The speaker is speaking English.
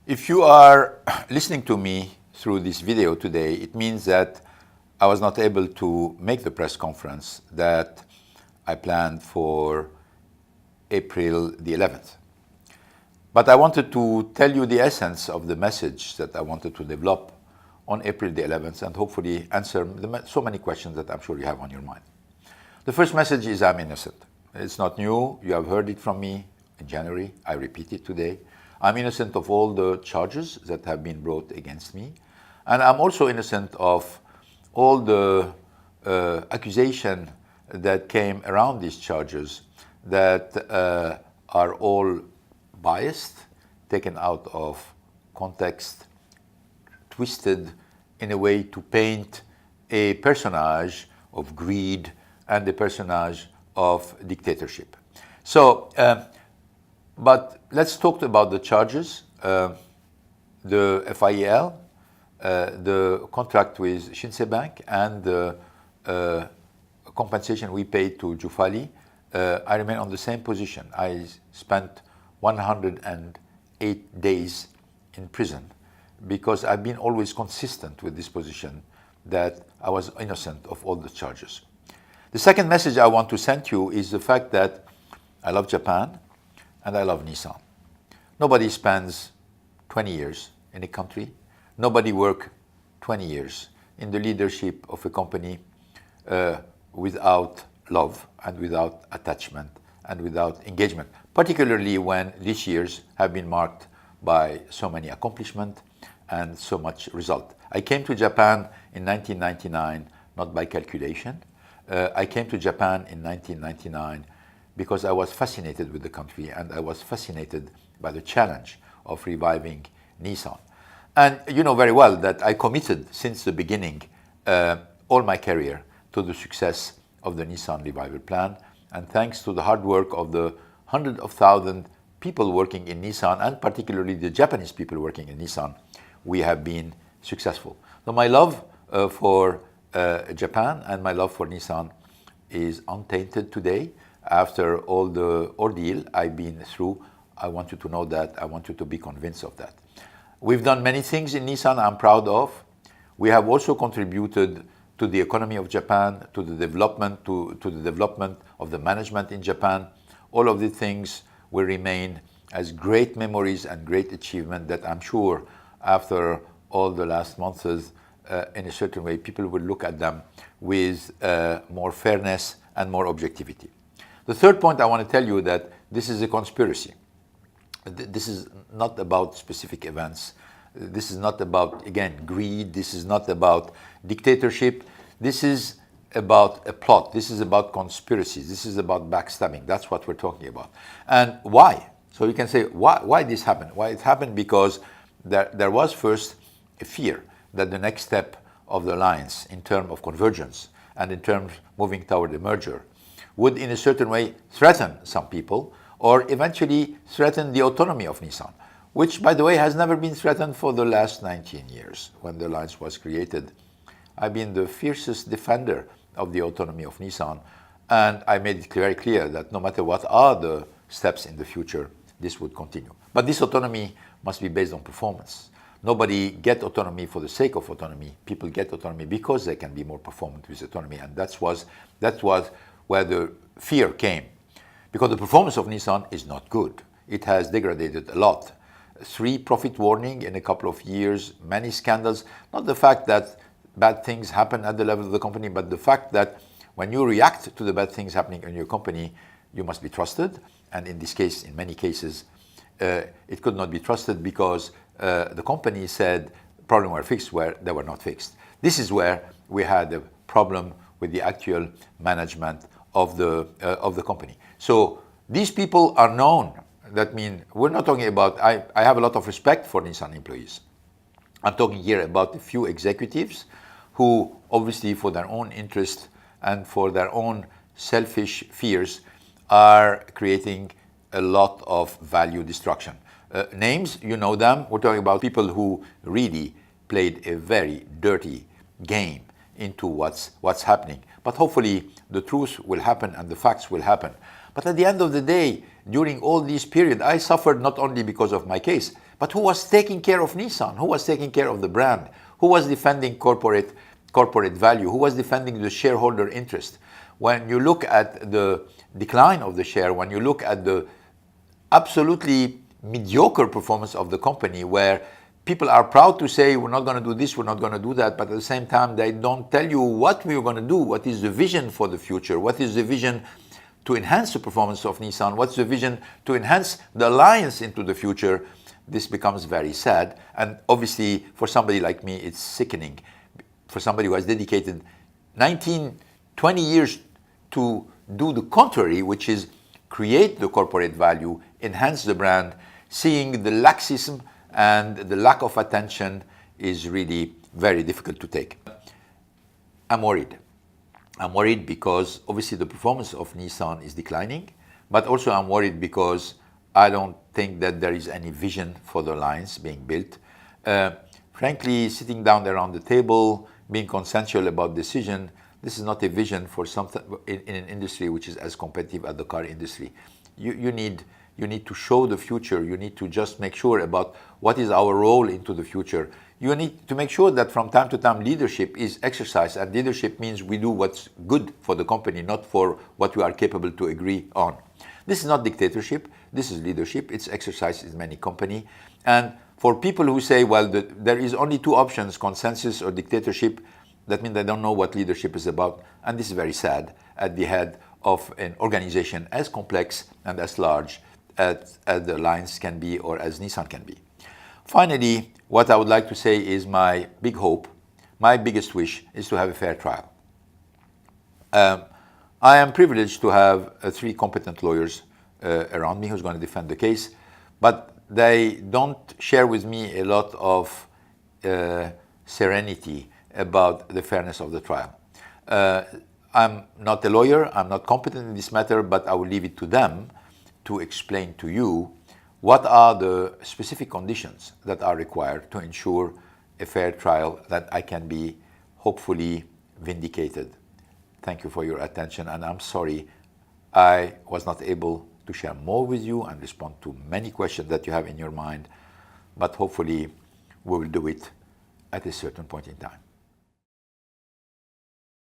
If you are listening to me through this video today, it means that I was not able to make the press conference that I planned for April the 11th. But I wanted to tell you the essence of the message that I wanted to develop on April the 11th and hopefully answer so many questions that I'm sure you have on your mind. The first message is I'm innocent. It's not new. You have heard it from me in January. I repeat it today. I'm innocent of all the charges that have been brought against me. And I'm also innocent of all the accusation that came around these charges that are all biased, taken out of context, twisted in a way to paint a personage of greed and a personage of dictatorship. So, but let's talk about the charges, the FIEL, the contract with Shinsei Bank, and the compensation we paid to Jufali. I remain on the same position. I spent 108 days in prison because I've been always consistent with this position that I was innocent of all the charges. The second message I want to send you is the fact that I love Japan and I love Nissan. Nobody spends 20 years in a country. Nobody works 20 years in the leadership of a company without love and without attachment and without engagement, particularly when these years have been marked by so many accomplishments and so much result. I came to Japan in 1999, not by calculation. I came to Japan in 1999 because I was fascinated with the country and I was fascinated by the challenge of reviving Nissan. And you know very well that I committed since the beginning all my career to the success of the Nissan revival plan. And thanks to the hard work of the hundreds of thousands people working in Nissan, and particularly the Japanese people working in Nissan, we have been successful. So my love for Japan and my love for Nissan is untainted today. After all the ordeal I've been through, I want you to know that. I want you to be convinced of that. We've done many things in Nissan I'm proud of. We have also contributed to the economy of Japan, to the development, to the development of the management in Japan. All of the things will remain as great memories and great achievement that I'm sure after all the last months, in a certain way, people will look at them with more fairness and more objectivity. The third point I want to tell you that this is a conspiracy. This is not about specific events. This is not about, again, greed. This is not about dictatorship. This is about a plot. This is about conspiracies. This is about backstabbing. That's what we're talking about. And why? So you can say, why this happened? Why it happened? Because there was first a fear that the next step of the alliance in terms of convergence and in terms of moving toward a merger would in a certain way threaten some people or eventually threaten the autonomy of Nissan, which, by the way, has never been threatened for the last 19 years when the alliance was created. I've been the fiercest defender of the autonomy of Nissan, and I made it very clear that no matter what are the steps in the future, this would continue. But this autonomy must be based on performance. Nobody gets autonomy for the sake of autonomy. People get autonomy because they can be more performant with autonomy, and that was where the fear came. Because the performance of Nissan is not good. It has degraded a lot. 3 profit warnings in a couple of years, many scandals. Not the fact that bad things happen at the level of the company, but the fact that when you react to the bad things happening in your company, you must be trusted. And in this case, in many cases, it could not be trusted because the company said problems were fixed where they were not fixed. This is where we had a problem with the actual management of the company. So these people are known. That means we're not talking about, I have a lot of respect for Nissan employees. I'm talking here about a few executives who obviously for their own interest and for their own selfish fears are creating a lot of value destruction. Names, you know them. We're talking about people who really played a very dirty game into what's happening. But hopefully the truth will happen and the facts will happen. But at the end of the day, during all this period, I suffered not only because of my case, but who was taking care of Nissan, who was taking care of the brand, who was defending corporate value, who was defending the shareholder interest. When you look at the decline of the share, when you look at the absolutely mediocre performance of the company, where people are proud to say we're not going to do this, we're not going to do that, but at the same time they don't tell you what we're going to do, what is the vision for the future, what is the vision to enhance the performance of Nissan, what's the vision to enhance the alliance into the future. This becomes very sad, and obviously for somebody like me it's sickening. For somebody who has dedicated 19, 20 years to do the contrary, which is create the corporate value, enhance the brand, seeing the laxism and the lack of attention is really very difficult to take. I'm worried. I'm worried because obviously the performance of Nissan is declining, but also I'm worried because I don't think that there is any vision for the alliance being built. Frankly, sitting down there around the table, being consensual about decision, this is not a vision for something in an industry which is as competitive as the car industry. You need to show the future. You need to just make sure about what is our role into the future. You need to make sure that from time to time leadership is exercised, and leadership means we do what's good for the company, not for what we are capable to agree on. This is not dictatorship. This is leadership. It's exercised in many companies. And for people who say, well, there is only two options, consensus or dictatorship, that means they don't know what leadership is about. And this is very sad at the head of an organization as complex and as large as the Alliance can be or as Nissan can be. Finally, what I would like to say is my big hope, my biggest wish is to have a fair trial. I am privileged to have three competent lawyers around me who's going to defend the case, but they don't share with me a lot of serenity about the fairness of the trial. I'm not a lawyer, I'm not competent in this matter, but I will leave it to them to explain to you what are the specific conditions that are required to ensure a fair trial that I can be hopefully vindicated. Thank you for your attention, and I'm sorry I was not able to share more with you and respond to many questions that you have in your mind, but hopefully we will do it at a certain point in time.